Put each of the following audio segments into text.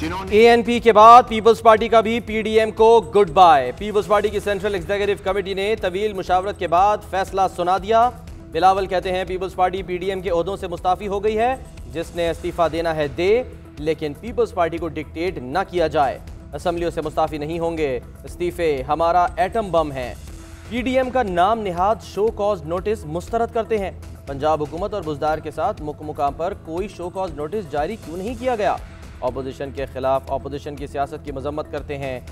ANP के बाद peoples party का भी पीडीएम को गुड बाय। पीपल्स पार्टी की सेंट्रल एग्जीक्यूटिव कमेटी ने तवील मुशावरत के बाद फैसला सुना दिया। बिलावल कहते हैं पीपल्स पार्टी पीडीएम के ओहदों से मुस्ताफी हो गई है, जिसने इस्तीफा देना है दे, लेकिन पीपल्स पार्टी को डिक्टेट न किया जाए। असम्बलियों से मुस्ताफी नहीं होंगे, इस्तीफे हमारा एटम बम है। पीडीएम का नाम निहाद शो कॉज नोटिस मुस्तरद करते हैं। पंजाब हुकूमत और बुजदार के साथ मुकाम पर कोई शो कॉज नोटिस जारी क्यों नहीं किया गया? ऑपोजिशन के खिलाफ ऑपोजिशन की सियासत की मजम्मत करते हैं।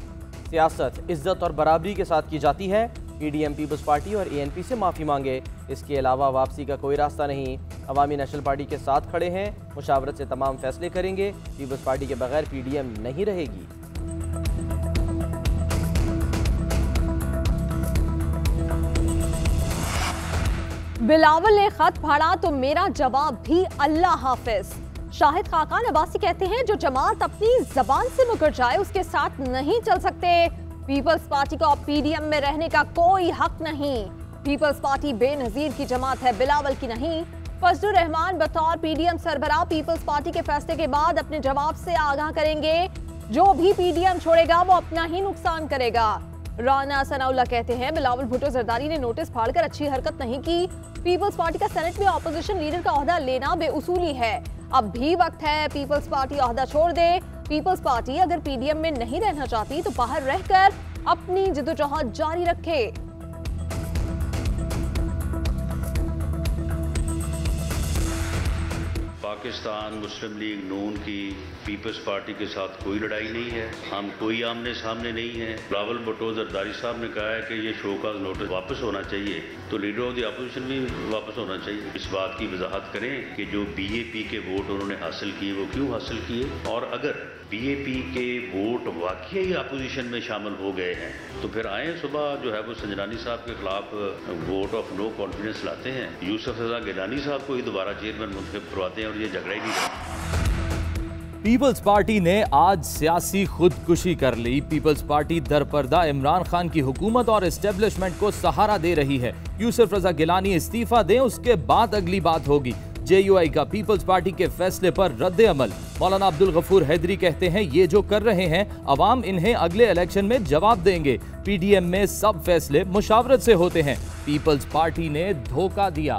सियासत इज्जत और बराबरी के साथ की जाती है। पीडीएम पीपल्स पार्टी और एएनपी से माफ़ी मांगे, इसके अलावा वापसी का कोई रास्ता नहीं। अवामी नेशनल पार्टी के साथ खड़े हैं, मुशावरत से तमाम फैसले करेंगे। पीपल्स पार्टी के बगैर पीडीएम नहीं रहेगी। बिलावल ने खत फाड़ा तो मेरा जवाब भी अल्लाह हाफिज। शाहिद खाकान अब्बासी कहते हैं जो जमात अपनी जबान से मुकर जाए उसके साथ नहीं चल सकते। पीपल्स पार्टी को पीडीएम में रहने का कोई हक नहीं। पीपल्स पार्टी बेनजीर की जमात है, बिलावल की नहीं। फजलुर रहमान बतौर पीडीएम सरबराह पीपल्स पार्टी के फैसले के बाद अपने जवाब से आगाह करेंगे। जो भी पीडीएम छोड़ेगा वो अपना ही नुकसान करेगा। राना सनाउल्लाह कहते हैं बिलावल भुट्टो जरदारी ने नोटिस फाड़कर अच्छी हरकत नहीं की। पीपल्स पार्टी का सेनेट में ऑपोजिशन लीडर का ओहदा लेना बेउसूली है। अब भी वक्त है पीपल्स पार्टी ओहदा छोड़ दे। पीपल्स पार्टी अगर पीडीएम में नहीं रहना चाहती तो बाहर रहकर अपनी जिद्दोजहद जारी रखे। पाकिस्तान मुस्लिम लीग नून की पीपल्स पार्टी के साथ कोई लड़ाई नहीं है, हम कोई आमने सामने नहीं है। बिलावल भुट्टो जरदारी साहब ने कहा है कि ये शो का नोटिस वापस होना चाहिए, तो लीडर ऑफ द अपोजिशन भी वापस होना चाहिए। इस बात की वजाहत करें कि जो बीएपी के वोट उन्होंने हासिल किए वो क्यों हासिल किए, और अगर बीएपी के वोट वाकई अपोजिशन में शामिल हो गए हैं तो फिर आए सुबह जो है वो संजरानी साहब के खिलाफ वोट ऑफ नो कॉन्फिडेंस लाते हैं, यूसुफ रजा गिलानी साहब को ही दोबारा चेयरमैन मुंतखब करवाते हैं और ये झगड़ा ही नहीं रहता। पीपल्स पार्टी ने आज सियासी खुदकुशी कर ली। पीपल्स पार्टी दरपर्दा इमरान खान की हुकूमत और एस्टेब्लिशमेंट को सहारा दे रही है। यूसुफ रजा गिलानी इस्तीफा दें, उसके बाद अगली बात होगी। जेयूआई का पीपल्स पार्टी के फैसले पर रद्द अमल। मौलाना अब्दुल गफूर हैदरी कहते हैं ये जो कर रहे हैं अवाम इन्हें अगले इलेक्शन में जवाब देंगे। पीडीएम में सब फैसले मुशावरत से होते हैं, पीपल्स पार्टी ने धोखा दिया।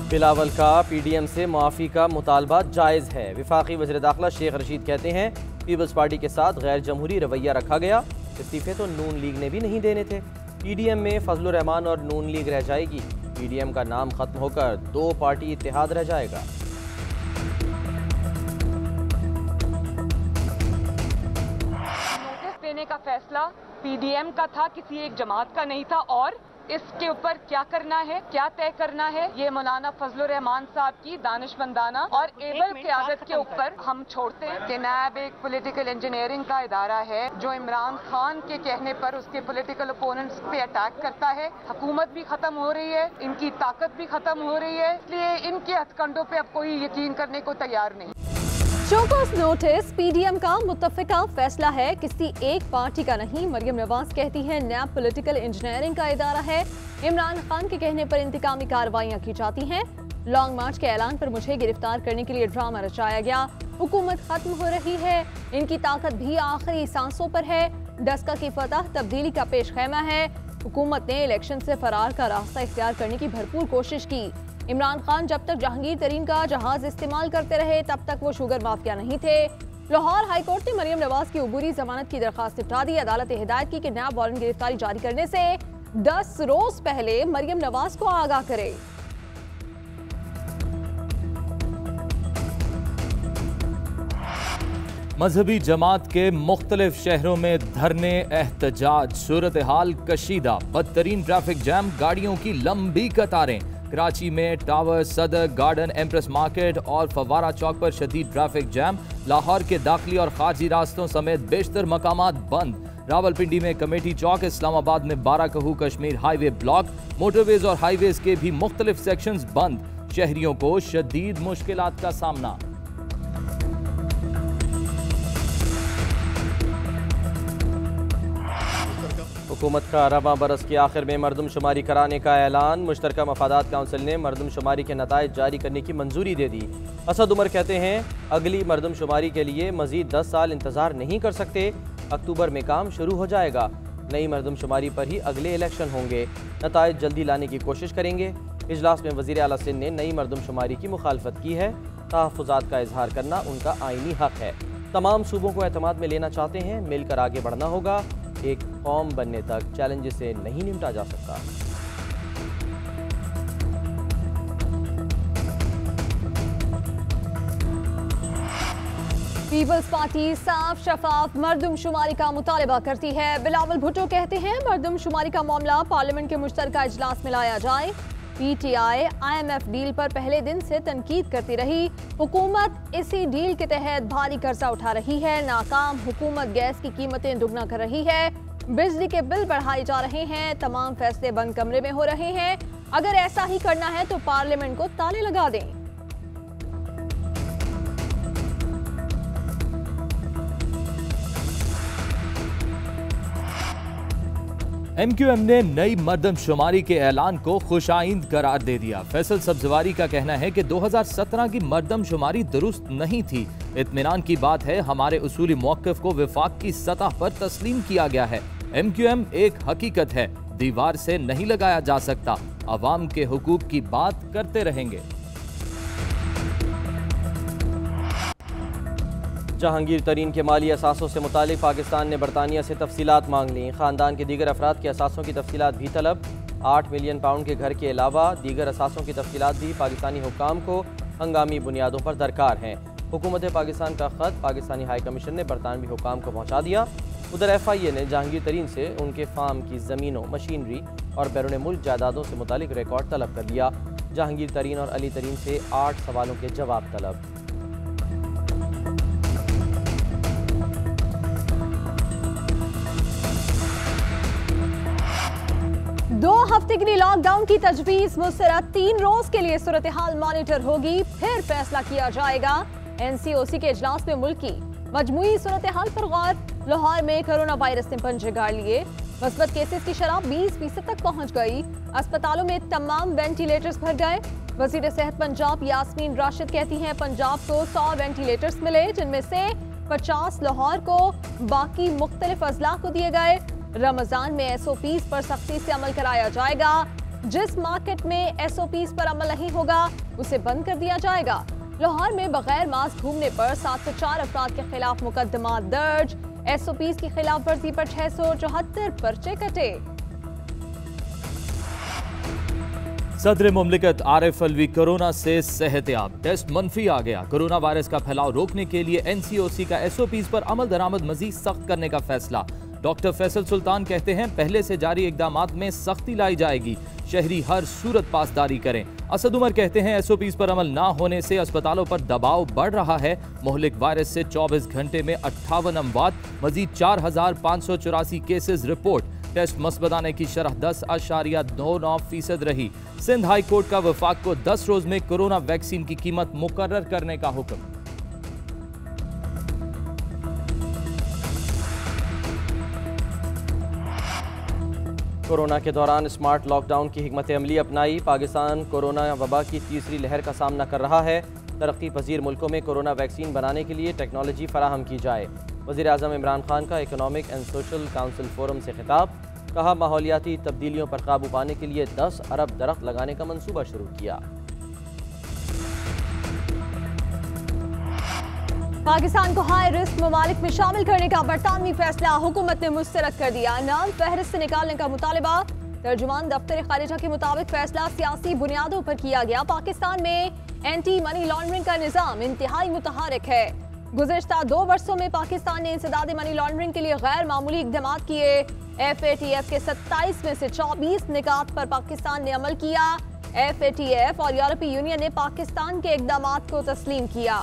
बिलावल का पीडीएम से माफ़ी का मुतालबा जायज़ है। वफाकी वज़ीर दाखिला शेख रशीद कहते हैं पीपल्स पार्टी के साथ गैर जमहूरी रवैया रखा गया। इस्तीफे तो नून लीग ने भी नहीं देने थे। पीडीएम में फजलुर रहमान और नून लीग रह जाएगी। पीडीएम का नाम खत्म होकर दो पार्टी इत्तेहाद रह जाएगा। नोटिस देने का फैसला पीडीएम का था, किसी एक जमात का नहीं था, और इसके ऊपर क्या करना है, क्या तय करना है, ये मौलाना फजलुर रहमान साहब की दानिशमंदाना और एबल क़यादत के ऊपर हम छोड़ते हैं कि नैब एक पॉलिटिकल इंजीनियरिंग का इदारा है जो इमरान खान के कहने पर उसके पॉलिटिकल ओपोनेंट्स पे अटैक करता है। हुकूमत भी खत्म हो रही है, इनकी ताकत भी खत्म हो रही है, इसलिए इनके हथकंडों पे अब कोई यकीन करने को तैयार नहीं। शोकॉज नोटिस पीडीएम का मुत्तफिका फैसला है, किसी एक पार्टी का नहीं। मरियम नवाज कहती हैं नैब पॉलिटिकल इंजीनियरिंग का इदारा है। इमरान खान के कहने पर इंतकामी कार्रवाइयां की जाती हैं। लॉन्ग मार्च के ऐलान पर मुझे गिरफ्तार करने के लिए ड्रामा रचाया गया। हुकूमत खत्म हो रही है, इनकी ताकत भी आखिरी सांसों पर है। डस्का की फतह तब्दीली का पेश खैमा है। हुकूमत ने इलेक्शन से फरार का रास्ता इख्तियार करने की भरपूर कोशिश की। इमरान खान जब तक जहांगीर तरीन का जहाज इस्तेमाल करते रहे तब तक वो शुगर माफिया नहीं थे। लाहौर हाईकोर्ट ने मरियम नवाज की उबूरी जमानत की दरखास्त निपटा दी। अदालत ने हिदायत की कि नैब वारंट गिरफ्तारी जारी करने से 10 रोज पहले मरियम नवाज को आगाह करे। मजहबी जमात के मुख्तलिफ शहरों में धरने एहतजाज, सूरत हाल कशीदा, बदतरीन ट्रैफिक जैम, गाड़ियों की लंबी कतारें। कराची में टावर, सदर, गार्डन, एम्प्रेस मार्केट और फवारा चौक पर शदीद ट्रैफिक जैम। लाहौर के दाखिली और खारजी रास्तों समेत बेशतर मकामात बंद। रावलपिंडी में कमेटी चौक, इस्लामाबाद में बाराकहू कश्मीर हाईवे ब्लॉक। मोटरवेज और हाईवेज के भी मुख्तलिफ सेक्शंस बंद। शहरियों को शदीद मुश्किलात का सामना। हुकूमत का रवां बरस के आखिर में मरदमशुमारी कराने का ऐलान। मुश्तरका मफादात काउंसिल ने मरदमशुमारी के नताइज जारी करने की मंजूरी दे दी। असद उमर कहते हैं अगली मरदमशुमारी के लिए मजीद 10 साल इंतजार नहीं कर सकते, अक्टूबर में काम शुरू हो जाएगा। नई मरदमशुमारी पर ही अगले इलेक्शन होंगे, नताइज जल्दी लाने की कोशिश करेंगे। इजलास में वज़ीर आला सिंध ने नई मरदमशुमारी की मुखालफत की है। तहफ़्फ़ुज़ात का इजहार करना उनका आइनी हक है। तमाम सूबों को एतमाद में लेना चाहते हैं, मिलकर आगे बढ़ना होगा। एक कौम बनने तक चैलेंज से नहीं निपटा जा सकता। पीपल्स पार्टी साफ शफाफ मरदमशुमारी का मुतालबा करती है। बिलावल भुट्टो कहते हैं मरदमशुमारी का मामला पार्लियामेंट के मुश्तरका इजलास में लाया जाए। पीटीआई IMF डील पर पहले दिन से तनकीद करती रही। हुकूमत इसी डील के तहत भारी कर्जा उठा रही है। नाकाम हुकूमत गैस की कीमतें दुगना कर रही है, बिजली के बिल बढ़ाए जा रहे हैं, तमाम फैसले बंद कमरे में हो रहे हैं। अगर ऐसा ही करना है तो पार्लियामेंट को ताले लगा दें। MQM ने नई मरदमशुमारी के ऐलान को खुशाइंद करार दे दिया। फैसल सब्जवारी का कहना है कि 2017 की मरदमशुमारी दुरुस्त नहीं थी। इत्मीनान की बात है हमारे उसूली मौक़िफ़ को विफाक की सतह पर तस्लीम किया गया है। MQM एक हकीकत है, दीवार से नहीं लगाया जा सकता। अवाम के हुकूक की बात करते रहेंगे। जहांगीर तरीन के माली असासों से मुतालिक पाकिस्तान ने बरतानिया से तफसीलात मांग ली। ख़ानदान के दीगर अफराद के असासों की तफसीलात भी तलब। 8 मिलियन पाउंड के घर के अलावा दीगर असासों की तफसीलात भी पाकिस्तानी हुक्काम को हंगामी बुनियादों पर दरकार हैं। हुकूमत पाकिस्तान का ख़त पाकिस्तानी हाई कमीशन ने बरतानवी हुक्काम को पहुँचा दिया। उधर FIA ने जहांगीर तरीन से उनके फार्म की ज़मीनों, मशीनरी और बैरून मुल्क जायदादों से मुतालिक रिकॉर्ड तलब कर लिया। जहांगीर तरीन और अली तरीन से 8 सवालों के जवाब तलब। 2 हफ्ते के लिए लॉकडाउन की तजवीज़ मुस्तरद। 3 रोज के लिए सूरत हाल मॉनिटर होगी, फिर फैसला किया जाएगा। NCOC के इजलास में मुल्क की मजमूई सूरत हाल पर गौर। लाहौर में कोरोना वायरस ने पंजे गाड़ लिए। मुस्बत केसेस की शरह 20% तक पहुंच गई। अस्पतालों में तमाम वेंटिलेटर्स भर गए। वजीर सेहत पंजाब यास्मीन राशिद कहती हैं पंजाब को 100 वेंटिलेटर्स मिले, जिनमें से 50 लाहौर को, बाकी मुख्तलिफ अजला को दिए गए। रमजान में SOPs पर सख्ती से अमल कराया जाएगा। जिस मार्केट में SOPs पर अमल नहीं होगा उसे बंद कर दिया जाएगा। लाहौर में बगैर मास्क घूमने पर 704 अफराद के खिलाफ मुकदमा दर्ज। SOPs की खिलाफ वर्जी पर 674 पर्चे कटे। सदर मुमलिकत आरिफ अलवी कोरोना से सेहतयाब, टेस्ट मनफी आ गया। कोरोना वायरस का फैलाव रोकने के लिए NCOC का SOPs पर अमल दरामद मजीद सख्त करने का फैसला। डॉक्टर फैसल सुल्तान कहते हैं पहले से जारी इकदामात में सख्ती लाई जाएगी, शहरी हर सूरत पासदारी करें। असद उमर कहते हैं SOPs पर अमल ना होने से अस्पतालों पर दबाव बढ़ रहा है। मोहलिक वायरस से 24 घंटे में 58 अमवात, मजीद 4584 केसेस रिपोर्ट। टेस्ट मस्बत आने की शरह 10.29% रही। सिंध हाई कोर्ट का वफाक को 10 रोज में कोरोना वैक्सीन की कीमत मुकर्रर करने का हुक्म। कोरोना के दौरान स्मार्ट लॉकडाउन की हिकमत अमली अपनाई। पाकिस्तान कोरोना वबा की तीसरी लहर का सामना कर रहा है। तरक्की पजीर मुल्कों में कोरोना वैक्सीन बनाने के लिए टेक्नोलॉजी फराहम की जाए। वज़ीर आज़म इमरान खान का economic and social council forum से खिताब। कहा माहौलियाती तब्दीलियों पर काबू पाने के लिए 10 अरब दरख्त लगाने का मंसूबा शुरू किया। पाकिस्तान को हाई रिस्क ममालिक में शामिल करने का बरतानवी फैसला हुकूमत ने मुस्तरद कर दिया। नाम फहरिस्त से निकालने का मुतालबा। तर्जुमान दफ्तर खारिजा के मुताबिक फैसला सियासी बुनियादों पर किया गया। पाकिस्तान में एंटी मनी लॉन्ड्रिंग का निज़ाम इंतहाई मुतहरक है। गुज़िश्ता 2 वर्षों में पाकिस्तान ने इंसदाद मनी लॉन्ड्रिंग के लिए गैर मामूली इक़दाम किए। FATF के 27 में से 24 निकात पर पाकिस्तान ने अमल किया। FATF और यूरोपीय यूनियन ने पाकिस्तान के इक़दाम को तस्लीम किया।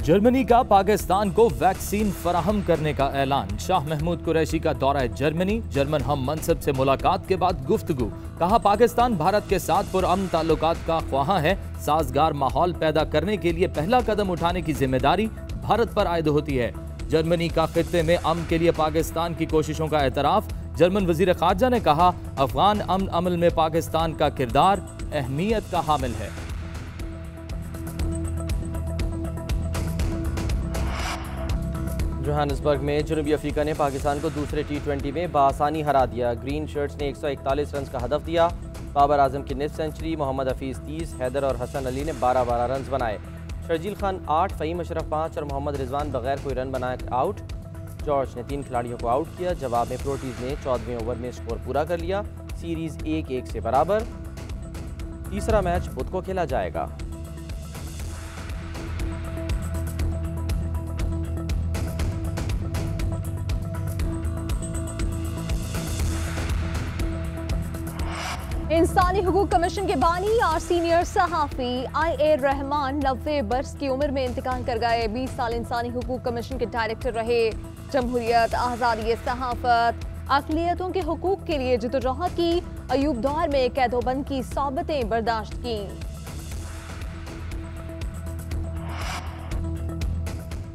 जर्मनी का पाकिस्तान को वैक्सीन फराहम करने का ऐलान। शाह महमूद कुरैशी का दौरा जर्मनी। जर्मन हम मनसब से मुलाकात के बाद गुफ्तगू। कहा पाकिस्तान भारत के साथ पुरअमन ताल्लुकात का ख्वाहां है। साजगार माहौल पैदा करने के लिए पहला कदम उठाने की जिम्मेदारी भारत पर आयद होती है। जर्मनी का खित्ते में अमन के लिए पाकिस्तान की कोशिशों का एतराफ। जर्मन वजीर खारजा ने कहा, अफगान अमन अमल में पाकिस्तान का किरदार अहमियत का हामिल है। जोहानिसबर्ग में जनूबी अफ्रीका ने पाकिस्तान को दूसरे T20 में बासानी हरा दिया। ग्रीन शर्ट्स ने 141 रन का हदफ दिया। बाबर आजम की निस्फ सेंचुरी, मोहम्मद हफीज़ 30, हैदर और हसन अली ने 12-12 रन बनाए। शर्जील खान 8, फ़हीम अशरफ 5 और मोहम्मद रिजवान बगैर कोई रन बनाए आउट। जॉर्ज ने 3 खिलाड़ियों को आउट किया। जवाब में प्रोटीज ने 14वें ओवर में स्कोर पूरा कर लिया। सीरीज़ 1-1 से बराबर। तीसरा मैच बुध को खेला जाएगा। इंसानी हुकूक कमीशन के बानी और सीनियर सहाफ़ी IA रहमान 90 बरस की उम्र में इंतकाल कर गए। 20 साल इंसानी हुकूक कमीशन के डायरेक्टर रहे। जमहूरियत, आज़ादी सहाफ़त, अक़लियतों के हुकूक के लिए जदोजहद की। अयूब दौर में कैदोबंद की सौबतें बर्दाश्त की।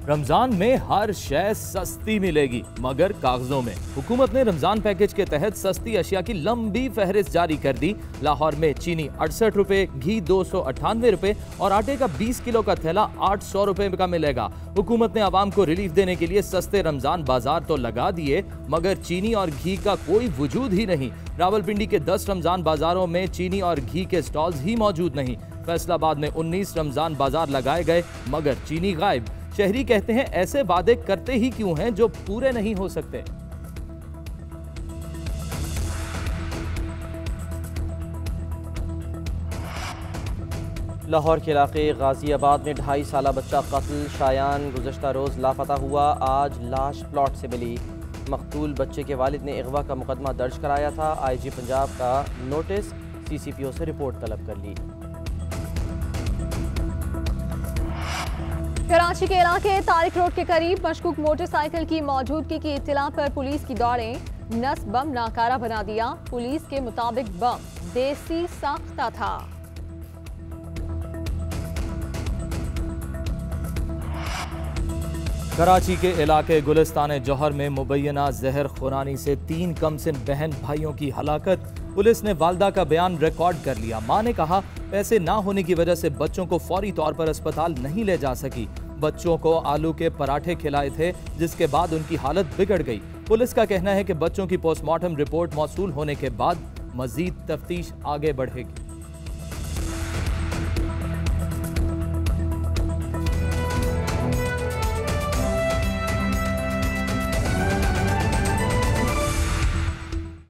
रमजान में हर शय सस्ती मिलेगी मगर कागजों में। हुकूमत ने रमजान पैकेज के तहत सस्ती अशिया की लंबी फहरिस्त जारी कर दी। लाहौर में चीनी 68 रुपए, घी 298 रुपए और आटे का 20 किलो का थैला 800 रुपए का मिलेगा। हुकूमत ने आवाम को रिलीफ देने के लिए सस्ते रमजान बाजार तो लगा दिए मगर चीनी और घी का कोई वजूद ही नहीं। रावलपिंडी के 10 रमजान बाजारों में चीनी और घी के स्टॉल्स ही मौजूद नहीं। फैसलाबाद में 19 रमजान बाजार लगाए गए मगर चीनी गायब। शहरी कहते हैं, ऐसे वादे करते ही क्यों हैं जो पूरे नहीं हो सकते। लाहौर के इलाके गाजियाबाद में 2.5 साला बच्चा कत्ल। शायान गुज़श्ता रोज़ लापता हुआ, आज लाश प्लॉट से मिली। मकतूल बच्चे के वालिद ने अगवा का मुकदमा दर्ज कराया था। IG पंजाब का नोटिस, CCPO से रिपोर्ट तलब कर ली। कराची के इलाके तारिक रोड के करीब मशकूक मोटरसाइकिल की मौजूदगी की इत्तला पर पुलिस की दौड़ें। नस बम नाकारा बना दिया। पुलिस के मुताबिक बम देसी साख्ता था। कराची के इलाके गुलिस्तान जौहर में मुबैना जहर खुरानी से 3 कमसिन बहन भाइयों की हलाकत। पुलिस ने वालदा का बयान रिकॉर्ड कर लिया। मां ने कहा, पैसे ना होने की वजह से बच्चों को फौरी तौर पर अस्पताल नहीं ले जा सकी। बच्चों को आलू के पराठे खिलाए थे जिसके बाद उनकी हालत बिगड़ गई। पुलिस का कहना है कि बच्चों की पोस्टमार्टम रिपोर्ट मौसूल होने के बाद मजीद तफ्तीश आगे बढ़ेगी।